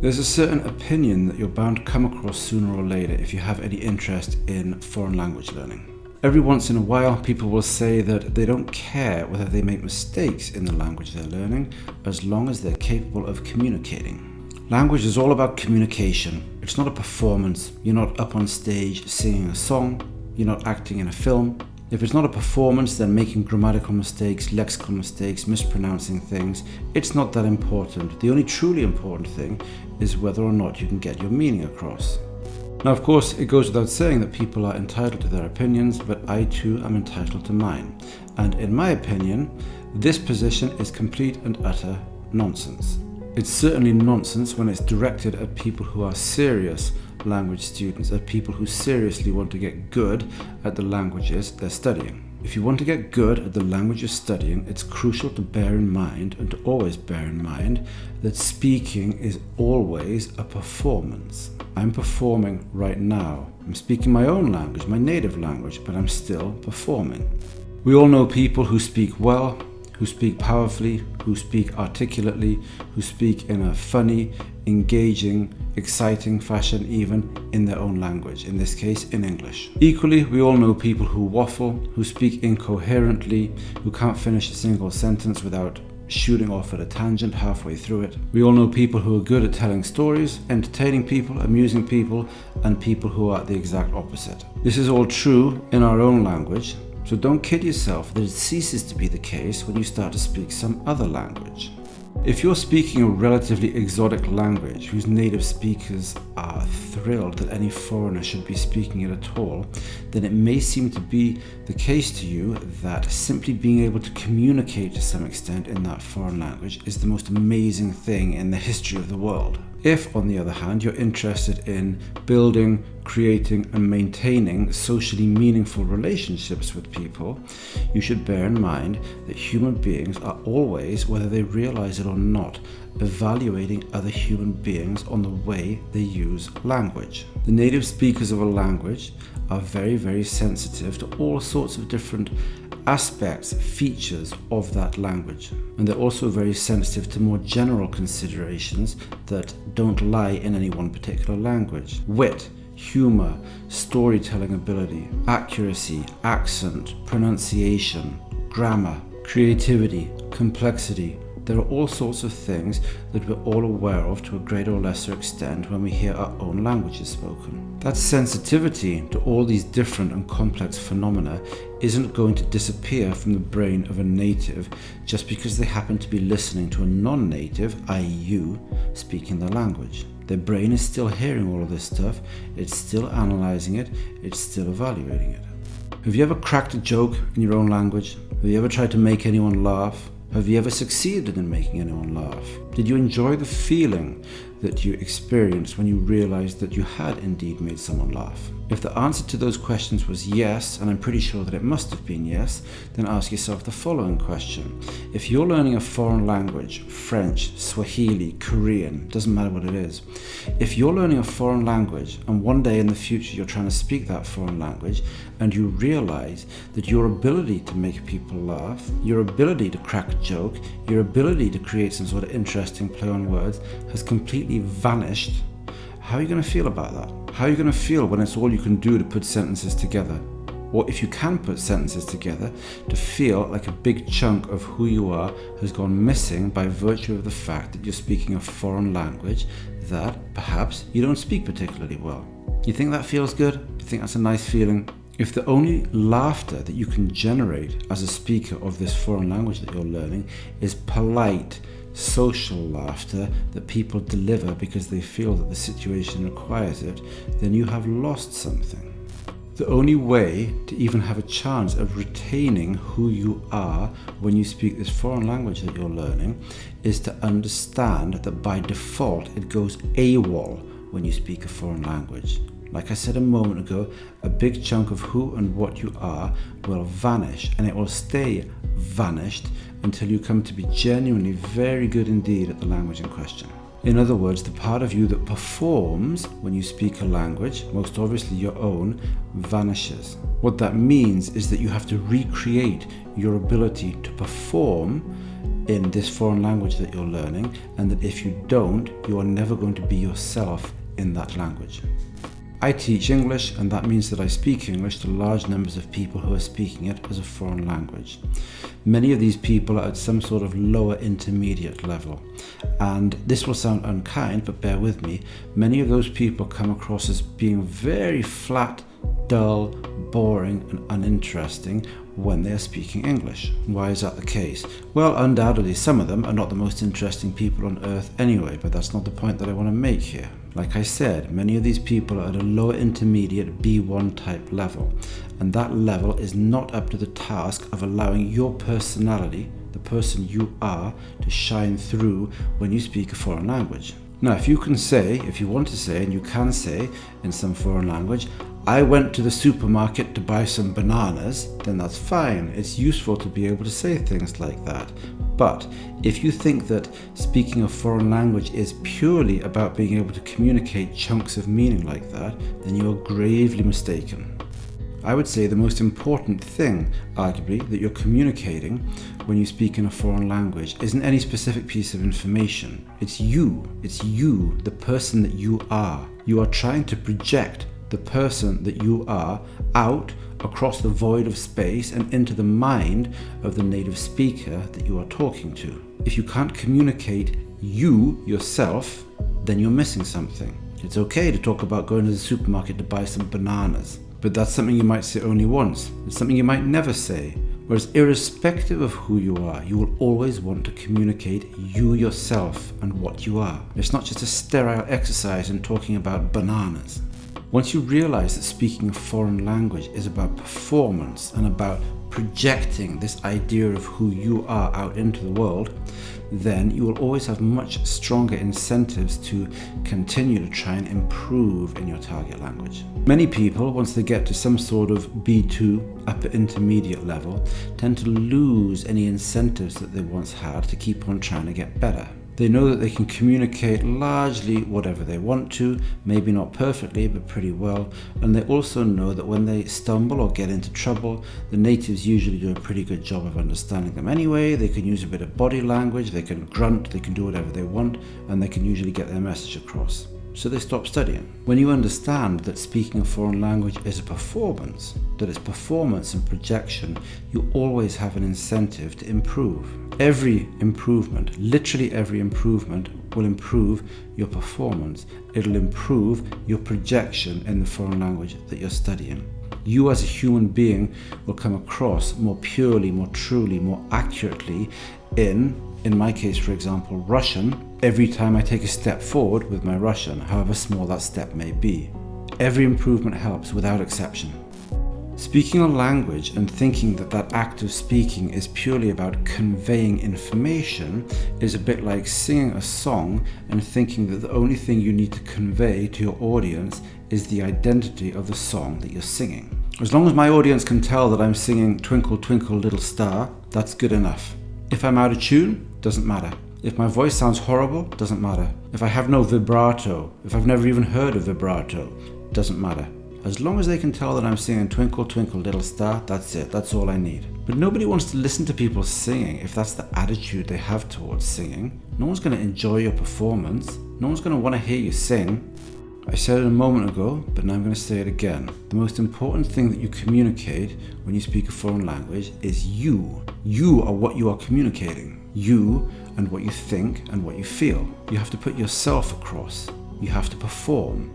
There's a certain opinion that you're bound to come across sooner or later if you have any interest in foreign language learning. Every once in a while, people will say that they don't care whether they make mistakes in the language they're learning, as long as they're capable of communicating. Language is all about communication. It's not a performance. You're not up on stage singing a song. You're not acting in a film. If it's not a performance, then making grammatical mistakes, lexical mistakes, mispronouncing things, it's not that important. The only truly important thing is whether or not you can get your meaning across. Now, of course, it goes without saying that people are entitled to their opinions, but I too am entitled to mine. And in my opinion, this position is complete and utter nonsense. It's certainly nonsense when it's directed at people who are serious language students, at people who seriously want to get good at the languages they're studying. If you want to get good at the language you're studying, it's crucial to bear in mind, and to always bear in mind, that speaking is always a performance. I'm performing right now. I'm speaking my own language, my native language, but I'm still performing. We all know people who speak well, who speak powerfully, who speak articulately, who speak in a funny, engaging, exciting fashion, even in their own language, in this case in English. Equally, we all know people who waffle, who speak incoherently, who can't finish a single sentence without shooting off at a tangent halfway through it. We all know people who are good at telling stories, entertaining people, amusing people, and people who are the exact opposite. This is all true in our own language, so don't kid yourself that it ceases to be the case when you start to speak some other language. If you're speaking a relatively exotic language whose native speakers are thrilled that any foreigner should be speaking it at all, then it may seem to be the case to you that simply being able to communicate to some extent in that foreign language is the most amazing thing in the history of the world. If, on the other hand, you're interested in building, creating, and maintaining socially meaningful relationships with people, you should bear in mind that human beings are always, whether they realize it or not, evaluating other human beings on the way they use language. The native speakers of a language are very, very sensitive to all sorts of different aspects, features of that language. And they're also very sensitive to more general considerations that don't lie in any one particular language. Wit, humor, storytelling ability, accuracy, accent, pronunciation, grammar, creativity, complexity. There are all sorts of things that we're all aware of to a greater or lesser extent when we hear our own languages spoken. That sensitivity to all these different and complex phenomena isn't going to disappear from the brain of a native just because they happen to be listening to a non-native, i.e. you, speaking the language. Their brain is still hearing all of this stuff, it's still analysing it, it's still evaluating it. Have you ever cracked a joke in your own language? Have you ever tried to make anyone laugh? Have you ever succeeded in making anyone laugh? Did you enjoy the feeling that you experienced when you realized that you had indeed made someone laugh? If the answer to those questions was yes, and I'm pretty sure that it must have been yes, then ask yourself the following question. If you're learning a foreign language, French, Swahili, Korean, doesn't matter what it is, if you're learning a foreign language and one day in the future you're trying to speak that foreign language and you realize that your ability to make people laugh, your ability to crack a joke, your ability to create some sort of interesting play on words has completely vanished, how are you going to feel about that? How are you going to feel when it's all you can do to put sentences together? Or if you can put sentences together, to feel like a big chunk of who you are has gone missing by virtue of the fact that you're speaking a foreign language that perhaps you don't speak particularly well. You think that feels good? You think that's a nice feeling? If the only laughter that you can generate as a speaker of this foreign language that you're learning is polite, social laughter that people deliver because they feel that the situation requires it, then you have lost something. The only way to even have a chance of retaining who you are when you speak this foreign language that you're learning is to understand that by default it goes AWOL when you speak a foreign language. Like I said a moment ago, a big chunk of who and what you are will vanish, and it will stay vanished until you come to be genuinely very good indeed at the language in question. In other words, the part of you that performs when you speak a language, most obviously your own, vanishes. What that means is that you have to recreate your ability to perform in this foreign language that you're learning, and that if you don't, you are never going to be yourself in that language. I teach English, and that means that I speak English to large numbers of people who are speaking it as a foreign language. Many of these people are at some sort of lower intermediate level, and this will sound unkind, but bear with me, many of those people come across as being very flat, dull, boring and uninteresting when they are speaking English. Why is that the case? Well, undoubtedly some of them are not the most interesting people on earth anyway, but that's not the point that I want to make here. Like I said, many of these people are at a lower intermediate B1 type level, and that level is not up to the task of allowing your personality, the person you are, to shine through when you speak a foreign language. Now, if you want to say, and you can say in some foreign language, I went to the supermarket to buy some bananas, then that's fine. It's useful to be able to say things like that. But if you think that speaking a foreign language is purely about being able to communicate chunks of meaning like that, then you are gravely mistaken. I would say the most important thing, arguably, that you're communicating when you speak in a foreign language isn't any specific piece of information. It's you, the person that you are. You are trying to project the person that you are out across the void of space and into the mind of the native speaker that you are talking to. If you can't communicate you yourself, then you're missing something. It's okay to talk about going to the supermarket to buy some bananas, but that's something you might say only once. It's something you might never say. Whereas irrespective of who you are, you will always want to communicate you yourself and what you are. It's not just a sterile exercise in talking about bananas. Once you realize that speaking a foreign language is about performance and about projecting this idea of who you are out into the world, then you will always have much stronger incentives to continue to try and improve in your target language. Many people, once they get to some sort of B2, upper intermediate level, tend to lose any incentives that they once had to keep on trying to get better. They know that they can communicate largely whatever they want to, maybe not perfectly, but pretty well. And they also know that when they stumble or get into trouble, the natives usually do a pretty good job of understanding them anyway. They can use a bit of body language, they can grunt, they can do whatever they want, and they can usually get their message across. So they stop studying. When you understand that speaking a foreign language is a performance, that it's performance and projection, you always have an incentive to improve. Every improvement, literally every improvement, will improve your performance. It'll improve your projection in the foreign language that you're studying. You as a human being will come across more purely, more truly, more accurately in my case, for example, Russian, every time I take a step forward with my Russian, however small that step may be. Every improvement helps without exception. Speaking a language and thinking that that act of speaking is purely about conveying information is a bit like singing a song and thinking that the only thing you need to convey to your audience is the identity of the song that you're singing. As long as my audience can tell that I'm singing Twinkle Twinkle Little Star, that's good enough. If I'm out of tune, doesn't matter. If my voice sounds horrible, doesn't matter. If I have no vibrato, if I've never even heard of vibrato, doesn't matter. As long as they can tell that I'm singing Twinkle Twinkle Little Star, that's it, that's all I need. But nobody wants to listen to people singing if that's the attitude they have towards singing. No one's going to enjoy your performance. No one's going to want to hear you sing. I said it a moment ago, but now I'm going to say it again. The most important thing that you communicate when you speak a foreign language is you. You are what you are communicating. You and what you think and what you feel. You have to put yourself across. You have to perform.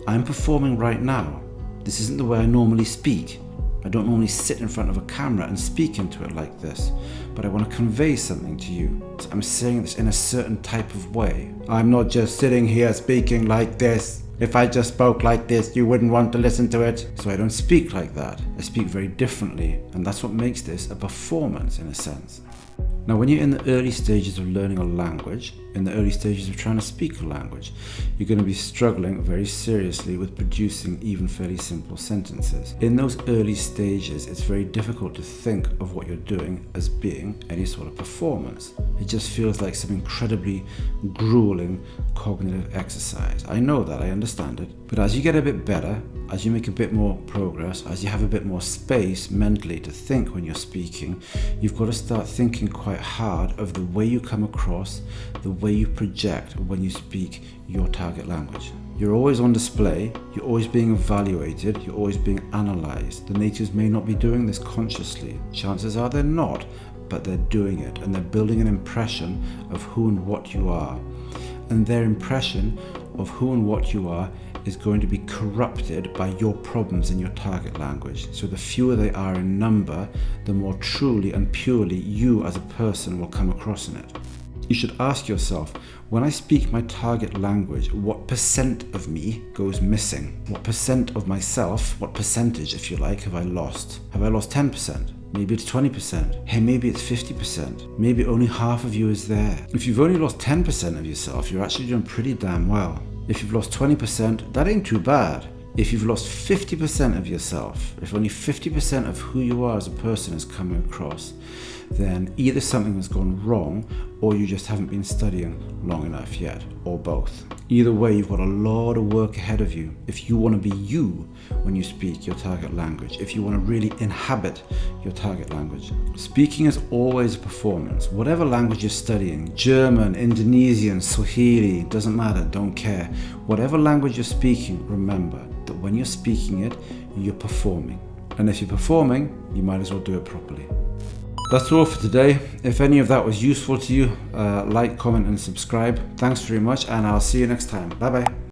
I'm performing right now. This isn't the way I normally speak. I don't normally sit in front of a camera and speak into it like this, but I want to convey something to you. So I'm saying this in a certain type of way. I'm not just sitting here speaking like this. If I just spoke like this, you wouldn't want to listen to it. So I don't speak like that. I speak very differently, and that's what makes this a performance in a sense. Now, when you're in the early stages of learning a language, in the early stages of trying to speak a language, you're going to be struggling very seriously with producing even fairly simple sentences. In those early stages, it's very difficult to think of what you're doing as being any sort of performance. It just feels like some incredibly grueling, cognitive exercise. I know that, I understand it. But as you get a bit better, as you make a bit more progress, as you have a bit more space mentally to think when you're speaking, you've got to start thinking quite hard of the way you come across, the way you project when you speak your target language. You're always on display, you're always being evaluated, you're always being analysed. The natives may not be doing this consciously. Chances are they're not, but they're doing it, and they're building an impression of who and what you are. And their impression of who and what you are is going to be corrupted by your problems in your target language. So the fewer they are in number, the more truly and purely you as a person will come across in it. You should ask yourself, when I speak my target language, what percent of me goes missing? What percent of myself, what percentage, if you like, have I lost? Have I lost 10%? Maybe it's 20%. Hey, maybe it's 50%. Maybe only half of you is there. If you've only lost 10% of yourself, you're actually doing pretty damn well. If you've lost 20%, that ain't too bad. If you've lost 50% of yourself, if only 50% of who you are as a person is coming across, then either something has gone wrong or you just haven't been studying long enough yet, or both. Either way, you've got a lot of work ahead of you if you want to be you when you speak your target language, if you want to really inhabit your target language. Speaking is always a performance. Whatever language you're studying, German, Indonesian, Swahili, doesn't matter, don't care. Whatever language you're speaking, remember that when you're speaking it, you're performing. And if you're performing, you might as well do it properly. That's all for today. If any of that was useful to you, like, comment and subscribe. Thanks very much, and I'll see you next time. Bye bye.